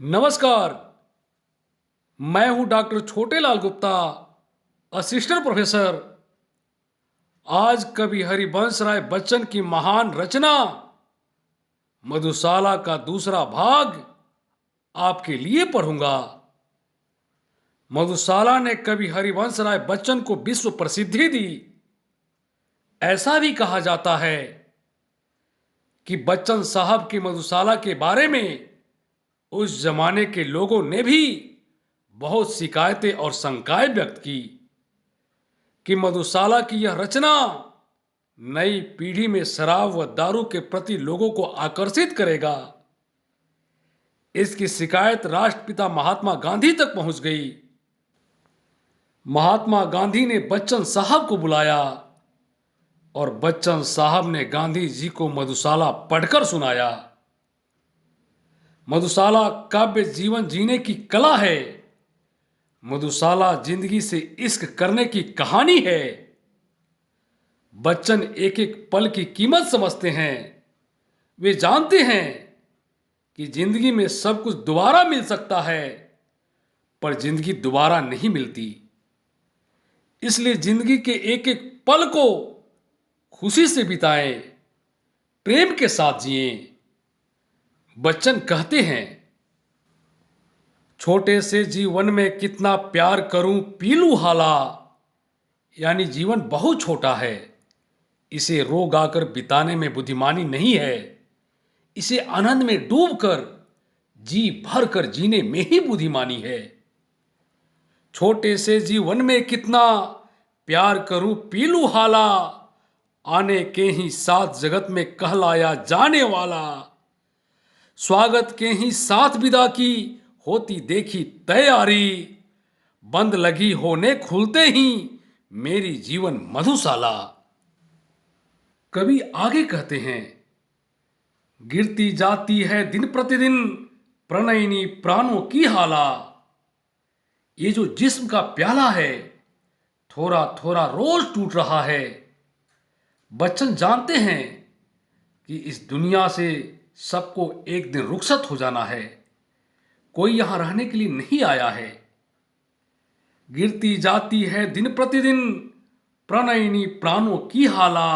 नमस्कार। मैं हूं doctor Chhotelal Gupta, assistant professor. आज कवि हरिवंश राय बच्चन की महान रचना मधुशाला का दूसरा भाग आपके लिए पढ़ूंगा। मधुशाला ने कवि हरिवंश राय बच्चन को विश्व प्रसिद्धि दी। ऐसा भी कहा जाता है कि बच्चन साहब की मधुशाला के बारे में उस जमाने के लोगों ने भी बहुत शिकायतें और शंकाएं व्यक्त की कि मधुशाला की यह रचना नई पीढ़ी में शराब व दारू के प्रति लोगों को आकर्षित करेगा। इसकी शिकायत राष्ट्रपिता महात्मा गांधी तक पहुंच गई। महात्मा गांधी ने बच्चन साहब को बुलाया और बच्चन साहब ने गांधी जी को मधुशाला पढ़कर सुनाया। मधुशाला काव्य जीवन जीने की कला है। मधुशाला जिंदगी से इश्क करने की कहानी है। बच्चन एक एक पल की कीमत समझते हैं। वे जानते हैं कि जिंदगी में सब कुछ दोबारा मिल सकता है, पर जिंदगी दोबारा नहीं मिलती। इसलिए जिंदगी के एक एक पल को खुशी से बिताएं, प्रेम के साथ जिएं। बच्चन कहते हैं, छोटे से जीवन में कितना प्यार करूं पी लूं हाला। यानी जीवन बहुत छोटा है, इसे रो गाकर बिताने में बुद्धिमानी नहीं है। इसे आनंद में डूबकर जी भर कर जीने में ही बुद्धिमानी है। छोटे से जीवन में कितना प्यार करूं पी लूं हाला। आने के ही साथ जगत में कहलाया जाने वाला। स्वागत के ही साथ विदा की होती देखी तैयारी। बंद लगी होने खुलते ही मेरी जीवन मधुशाला। कवि आगे कहते हैं, गिरती जाती है दिन प्रतिदिन प्रणयिनी प्राणों की हाला। ये जो जिस्म का प्याला है, थोड़ा थोड़ा रोज टूट रहा है। बच्चन जानते हैं कि इस दुनिया से सबको एक दिन रुखसत हो जाना है। कोई यहां रहने के लिए नहीं आया है। गिरती जाती है दिन प्रतिदिन प्रणयिनी प्राणों की हाला।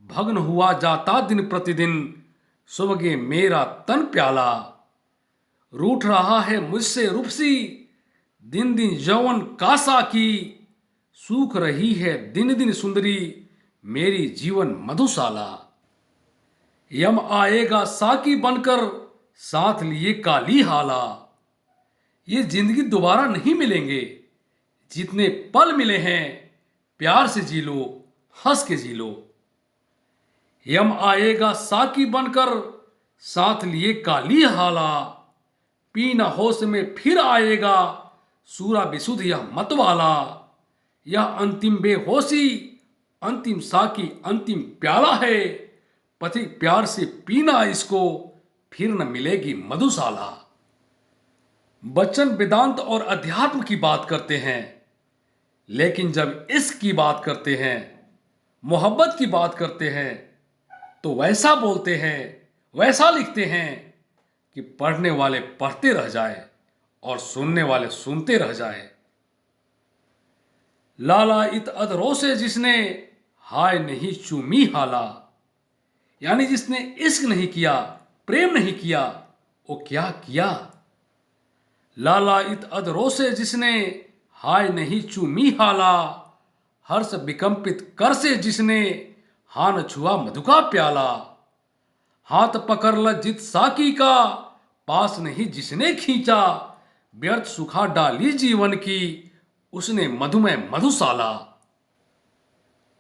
भग्न हुआ जाता दिन प्रतिदिन सुबगे मेरा तन प्याला। रूठ रहा है मुझसे रूपसी दिन दिन यौवन कासा की। सूख रही है दिन दिन सुंदरी मेरी जीवन मधुशाला। यम आएगा साकी बनकर साथ लिए काली हाला। ये जिंदगी दोबारा नहीं मिलेंगे। जितने पल मिले हैं प्यार से जी लो, हंस के जी लो। यम आएगा साकी बनकर साथ लिए काली हाला। पीना होश में फिर आएगा सूरा बिसुध यह मतवाला। यह अंतिम बेहोशी अंतिम साकी अंतिम प्याला है। पथिक प्यार से पीना इसको फिर न मिलेगी मधुशाला। बच्चन वेदांत और अध्यात्म की बात करते हैं, लेकिन जब इश्क की बात करते हैं, मोहब्बत की बात करते हैं, तो वैसा बोलते हैं, वैसा लिखते हैं कि पढ़ने वाले पढ़ते रह जाए और सुनने वाले सुनते रह जाए। लाला इत अधरों से जिसने हाय नहीं चूमी हाला। यानी जिसने इश्क नहीं किया, प्रेम नहीं किया, वो क्या किया। लाला इत अधरों से जिसने हाय नहीं चूमी हाला। हर्ष विकंपित कर से जिसने हान छुआ मधु का प्याला। हाथ पकड़ लज्जित साकी का पास नहीं जिसने खींचा। व्यर्थ सुखा डाली जीवन की उसने मधुमय मधुशाला।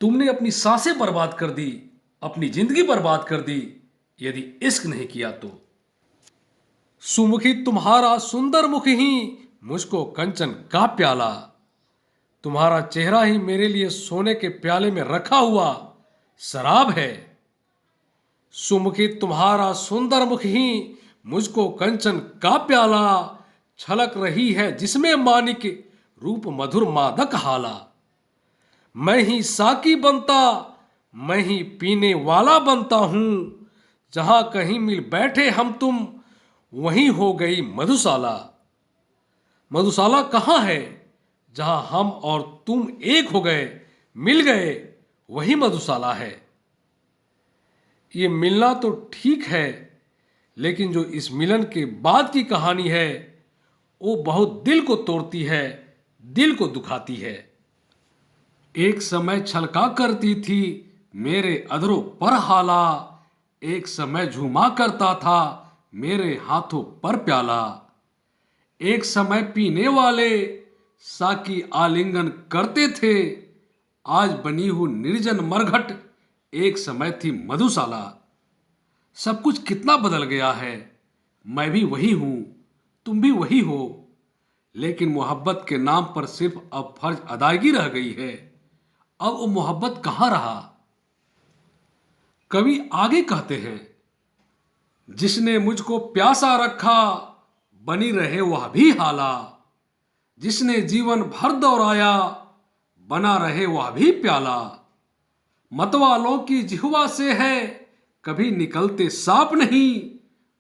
तुमने अपनी सांसें बर्बाद कर दी, अपनी जिंदगी बर्बाद कर दी, यदि इश्क नहीं किया तो। सुमुखी तुम्हारा सुंदर मुख ही मुझको कंचन का प्याला। तुम्हारा चेहरा ही मेरे लिए सोने के प्याले में रखा हुआ शराब है। सुमुखी तुम्हारा सुंदर मुख ही मुझको कंचन का प्याला। छलक रही है जिसमें मानिक रूप मधुर मादक हाला। मैं ही साकी बनता, मैं ही पीने वाला बनता हूं। जहां कहीं मिल बैठे हम तुम वहीं हो गई मधुशाला। मधुशाला कहाँ है? जहां हम और तुम एक हो गए, मिल गए, वही मधुशाला है। ये मिलना तो ठीक है, लेकिन जो इस मिलन के बाद की कहानी है वो बहुत दिल को तोड़ती है, दिल को दुखाती है। एक समय छलका करती थी मेरे अधरों पर हाला, एक समय झूमा करता था मेरे हाथों पर प्याला। एक समय पीने वाले साकी आलिंगन करते थे, आज बनी हूं निर्जन मरघट, एक समय थी मधुशाला। सब कुछ कितना बदल गया है, मैं भी वही हूं, तुम भी वही हो, लेकिन मोहब्बत के नाम पर सिर्फ अब फर्ज अदायगी रह गई है। अब वो मोहब्बत कहाँ रहा? कवि आगे कहते हैं, जिसने मुझको प्यासा रखा बनी रहे वह भी हाला, जिसने जीवन भर दोहराया बना रहे वह भी प्याला। मतवालों की जिह्वा से है कभी निकलते सांप नहीं,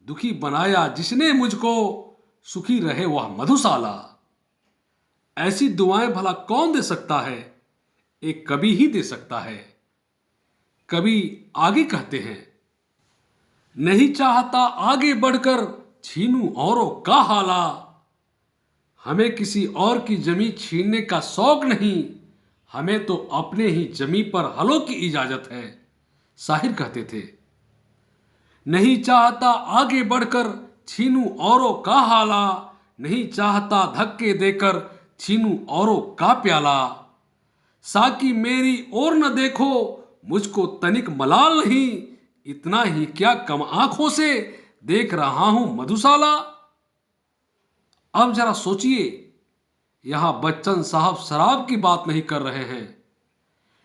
दुखी बनाया जिसने मुझको सुखी रहे वह मधुशाला। ऐसी दुआएं भला कौन दे सकता है? एक कवि ही दे सकता है। कवि आगे कहते हैं, नहीं चाहता आगे बढ़कर छीनूं औरों का हाला, हमें किसी और की जमी छीनने का शौक नहीं, हमें तो अपने ही जमी पर हलों की इजाजत है। साहिर कहते थे, नहीं चाहता आगे बढ़कर छीनूं औरों का हाला, नहीं चाहता धक्के देकर छीनूं औरों का प्याला। साकी मेरी ओर न देखो मुझको तनिक मलाल नहीं, इतना ही क्या कम आंखों से देख रहा हूं मधुशाला। अब जरा सोचिए, यहां बच्चन साहब शराब की बात नहीं कर रहे हैं,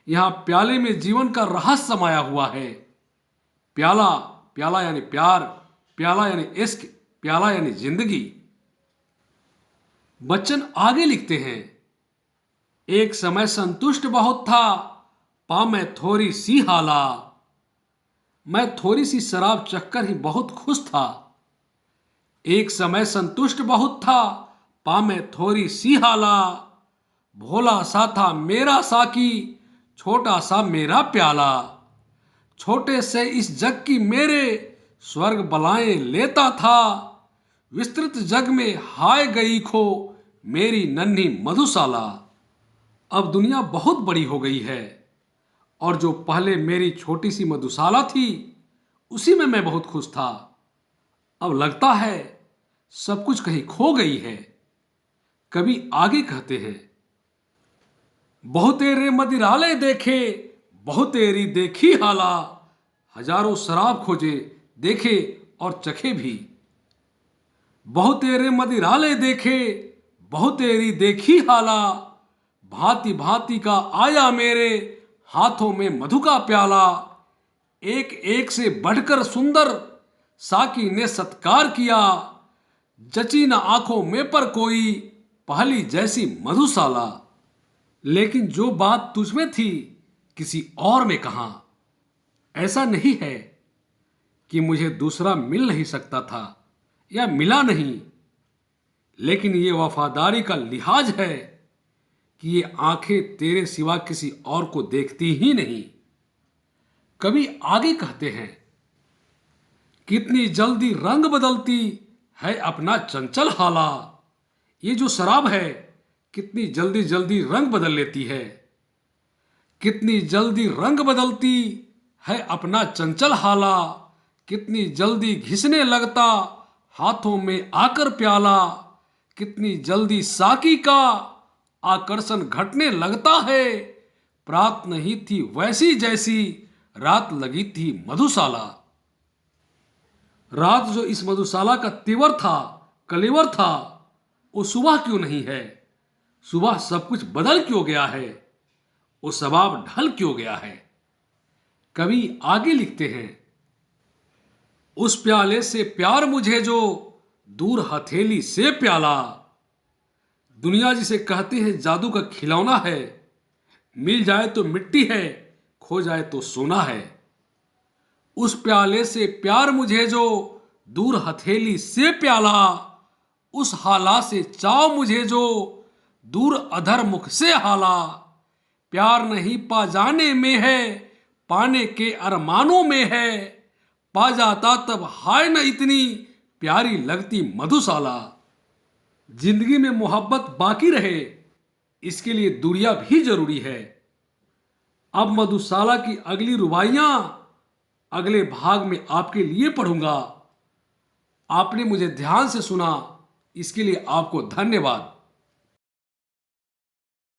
यहां प्याले में जीवन का रहस्य समाया हुआ है। प्याला, प्याला यानी प्यार, प्याला यानी इश्क, प्याला यानी जिंदगी। बच्चन आगे लिखते हैं, एक समय संतुष्ट बहुत था पा मैं थोड़ी सी हाला, मैं थोड़ी सी शराब चखकर ही बहुत खुश था। एक समय संतुष्ट बहुत था पा मैं थोड़ी सी हाला, भोला सा था मेरा साकी छोटा सा मेरा प्याला, छोटे से इस जग की मेरे स्वर्ग बलाएं लेता था, विस्तृत जग में हाय गई खो मेरी नन्ही मधुशाला। अब दुनिया बहुत बड़ी हो गई है और जो पहले मेरी छोटी सी मधुशाला थी उसी में मैं बहुत खुश था, अब लगता है सब कुछ कहीं खो गई है। कवि आगे कहते हैं, बहुतेरे मदिरालय देखे बहुतेरी देखी हाला, हजारों शराब खोजे देखे और चखे भी। बहुतेरे मदिरालय देखे बहुतेरी देखी हाला, भांति भांति का आया मेरे हाथों में मधु का प्याला। एक एक से बढ़कर सुंदर साकी ने सत्कार किया, जची न आंखों में पर कोई पहली जैसी मधुशाला। लेकिन जो बात तुझमें थी किसी और में कहां? ऐसा नहीं है कि मुझे दूसरा मिल नहीं सकता था या मिला नहीं, लेकिन ये वफादारी का लिहाज है कि ये आंखें तेरे सिवा किसी और को देखती ही नहीं। कवि आगे कहते हैं, कितनी जल्दी रंग बदलती है अपना चंचल हाला, ये जो शराब है कितनी जल्दी जल्दी रंग बदल लेती है, कितनी जल्दी रंग बदलती है अपना चंचल हाला, कितनी जल्दी घिसने लगता हाथों में आकर प्याला, कितनी जल्दी साकी का आकर्षण घटने लगता है, प्रात नहीं थी वैसी जैसी रात लगी थी मधुशाला। रात जो इस मधुशाला का तेवर था, कलेवर था, वो सुबह क्यों नहीं है? सुबह सब कुछ बदल क्यों गया है? वो शबाब ढल क्यों गया है? कवि आगे लिखते हैं, उस प्याले से प्यार मुझे जो दूर हथेली से प्याला, दुनिया जिसे कहते हैं जादू का खिलौना है, मिल जाए तो मिट्टी है, खो जाए तो सोना है। उस प्याले से प्यार मुझे जो दूर हथेली से प्याला, उस हाला से चाव मुझे जो, दूर अधर मुख से हाला। प्यार नहीं पा जाने में है, पाने के अरमानों में है। पा जाता तब हाय न इतनी, प्यारी लगती मधुशाला। जिंदगी में मोहब्बत बाकी रहे, इसके लिए दूरियां भी जरूरी है। अब मधुशाला की अगली रुबाइयां अगले भाग में आपके लिए पढ़ूंगा। आपने मुझे ध्यान से सुना, इसके लिए आपको धन्यवाद।